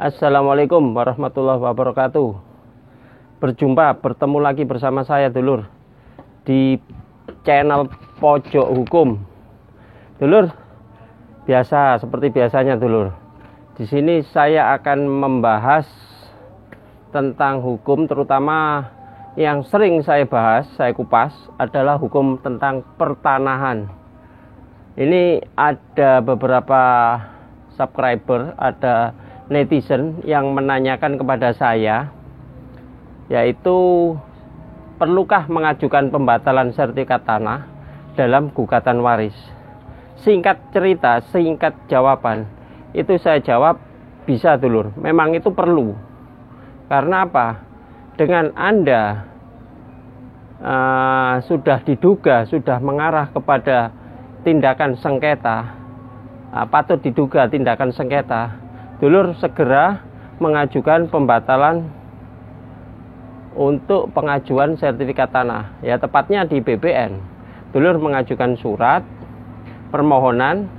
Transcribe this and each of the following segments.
Assalamualaikum warahmatullahi wabarakatuh. Bertemu lagi bersama saya dulur di channel Pojok Hukum. Dulur, seperti biasanya dulur. Di sini saya akan membahas tentang hukum, terutama yang sering saya bahas, saya kupas adalah hukum tentang pertanahan. Ini ada beberapa subscriber, ada netizen yang menanyakan kepada saya, yaitu perlukah mengajukan pembatalan sertifikat tanah dalam gugatan waris. Singkat cerita, singkat jawaban, itu saya jawab bisa dulur, memang itu perlu. Karena apa? Dengan Anda sudah diduga, sudah mengarah kepada tindakan sengketa, patut diduga tindakan sengketa, dulur segera mengajukan pembatalan untuk pengajuan sertifikat tanah, ya tepatnya di BPN. Dulur mengajukan surat permohonan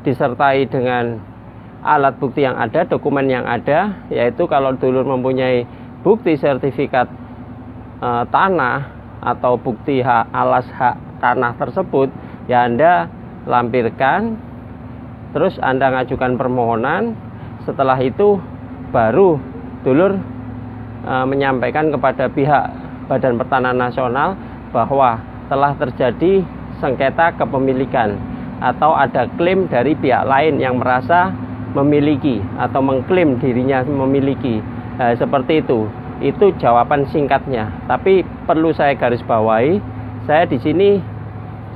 disertai dengan alat bukti yang ada, dokumen yang ada, yaitu kalau dulur mempunyai bukti sertifikat tanah atau bukti alas hak tanah tersebut, ya Anda lampirkan, terus Anda ngajukan permohonan. Setelah itu baru dulur menyampaikan kepada pihak Badan Pertanahan Nasional bahwa telah terjadi sengketa kepemilikan atau ada klaim dari pihak lain yang merasa memiliki atau mengklaim dirinya memiliki. Seperti itu. Itu jawaban singkatnya. Tapi perlu saya garis bawahi, saya di sini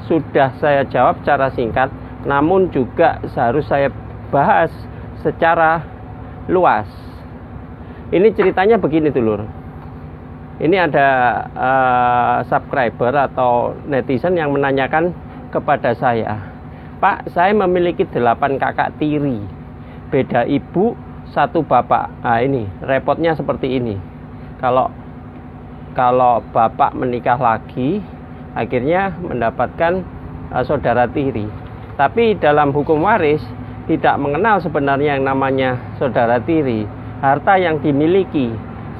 sudah saya jawab secara singkat, namun juga harus saya bahas secara luas. Ini ceritanya begini dulur. Ini ada subscriber atau netizen yang menanyakan kepada saya, Pak, saya memiliki 8 kakak tiri, beda ibu, 1 bapak. Nah ini repotnya seperti ini. Kalau bapak menikah lagi, akhirnya mendapatkan saudara tiri. Tapi dalam hukum waris tidak mengenal sebenarnya yang namanya saudara tiri. Harta yang dimiliki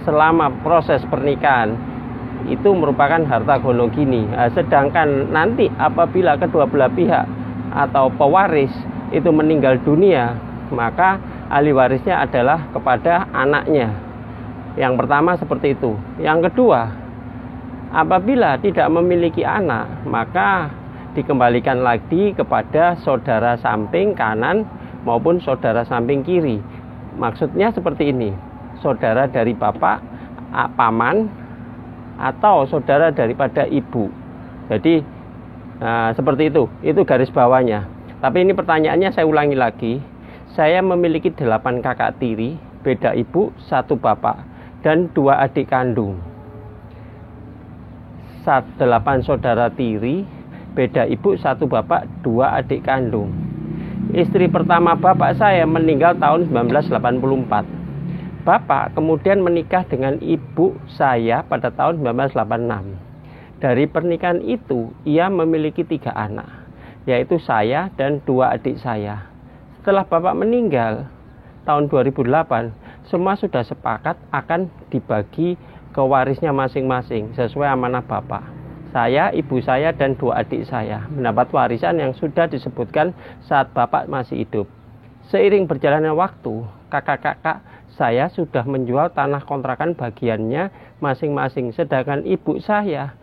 selama proses pernikahan itu merupakan harta gonogini. Sedangkan nanti apabila kedua belah pihak atau pewaris itu meninggal dunia, maka ahli warisnya adalah kepada anaknya. Yang pertama seperti itu. Yang kedua, apabila tidak memiliki anak, maka dikembalikan lagi kepada saudara samping kanan maupun saudara samping kiri. Maksudnya seperti ini, saudara dari bapak, paman, atau saudara daripada ibu. Jadi seperti itu garis bawahnya. Tapi ini pertanyaannya saya ulangi lagi. Saya memiliki 8 kakak tiri, beda ibu, 1 bapak, dan 2 adik kandung. 8 saudara tiri, beda ibu, 1 bapak, 2 adik kandung. Istri pertama bapak saya meninggal tahun 1984. Bapak kemudian menikah dengan ibu saya pada tahun 1986. Dari pernikahan itu, ia memiliki 3 anak, yaitu saya dan 2 adik saya. Setelah bapak meninggal tahun 2008, semua sudah sepakat akan dibagi ke warisnya masing-masing sesuai amanah bapak. Saya, ibu saya, dan 2 adik saya mendapat warisan yang sudah disebutkan saat bapak masih hidup. Seiring berjalannya waktu, kakak-kakak saya sudah menjual tanah kontrakan bagiannya masing-masing. Sedangkan ibu saya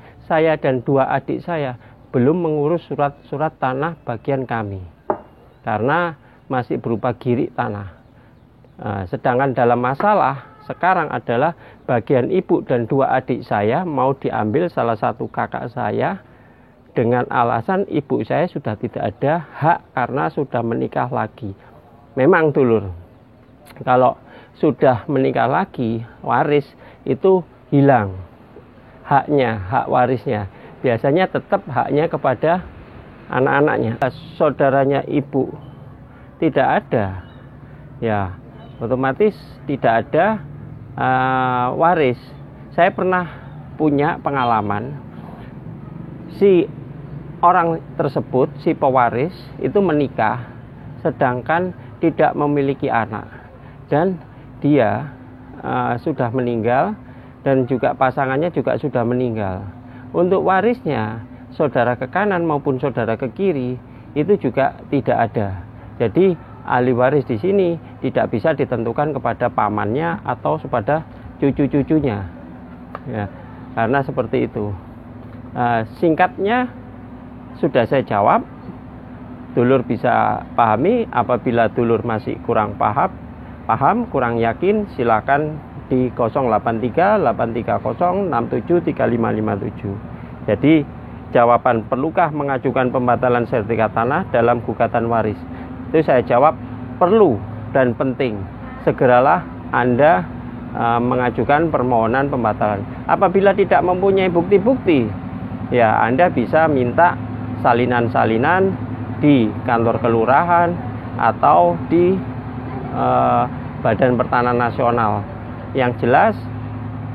dan 2 adik saya belum mengurus surat-surat tanah bagian kami. Karena masih berupa girik tanah. Sedangkan dalam masalah sekarang adalah bagian ibu dan 2 adik saya mau diambil salah satu kakak saya dengan alasan ibu saya sudah tidak ada hak karena sudah menikah lagi. Memang dulur, kalau sudah menikah lagi, waris itu hilang haknya, hak warisnya. Biasanya tetap haknya kepada anak-anaknya. Saudaranya ibu tidak ada, ya otomatis tidak ada waris. Saya pernah punya pengalaman, si orang tersebut, si pewaris itu menikah sedangkan tidak memiliki anak dan dia sudah meninggal dan juga pasangannya juga sudah meninggal. Untuk warisnya, saudara ke kanan maupun saudara ke kiri itu juga tidak ada. Jadi ahli waris di sini tidak bisa ditentukan kepada pamannya atau kepada cucu-cucunya, ya, karena seperti itu. Singkatnya sudah saya jawab. Dulur bisa pahami. Apabila dulur masih kurang paham, kurang yakin, silakan di 083 830 67 3557. Jadi jawaban perlukah mengajukan pembatalan sertifikat tanah dalam gugatan waris, itu saya jawab perlu dan penting. Segeralah Anda mengajukan permohonan pembatalan. Apabila tidak mempunyai bukti-bukti, ya Anda bisa minta salinan-salinan di kantor kelurahan atau di Badan Pertanahan Nasional. Yang jelas,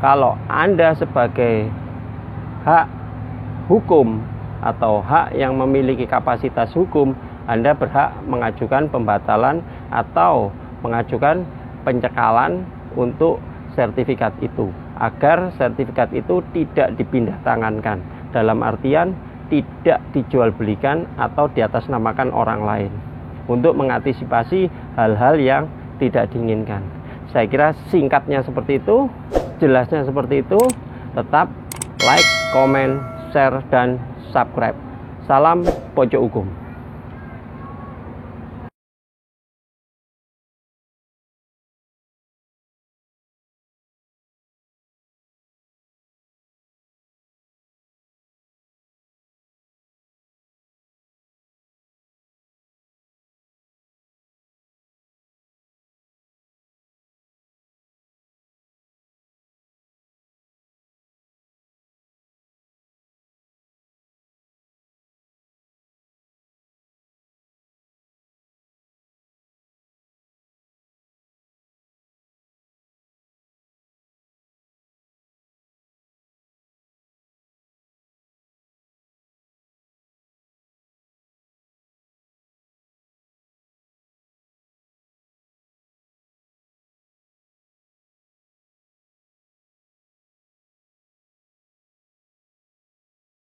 kalau Anda sebagai hak hukum atau hak yang memiliki kapasitas hukum, Anda berhak mengajukan pembatalan atau mengajukan pencekalan untuk sertifikat itu, agar sertifikat itu tidak dipindah tangankan, dalam artian tidak dijual belikan atau diatasnamakan orang lain, untuk mengantisipasi hal-hal yang tidak diinginkan. Saya kira singkatnya seperti itu, jelasnya seperti itu. Tetap like, comment, share, dan subscribe. Salam pojok hukum.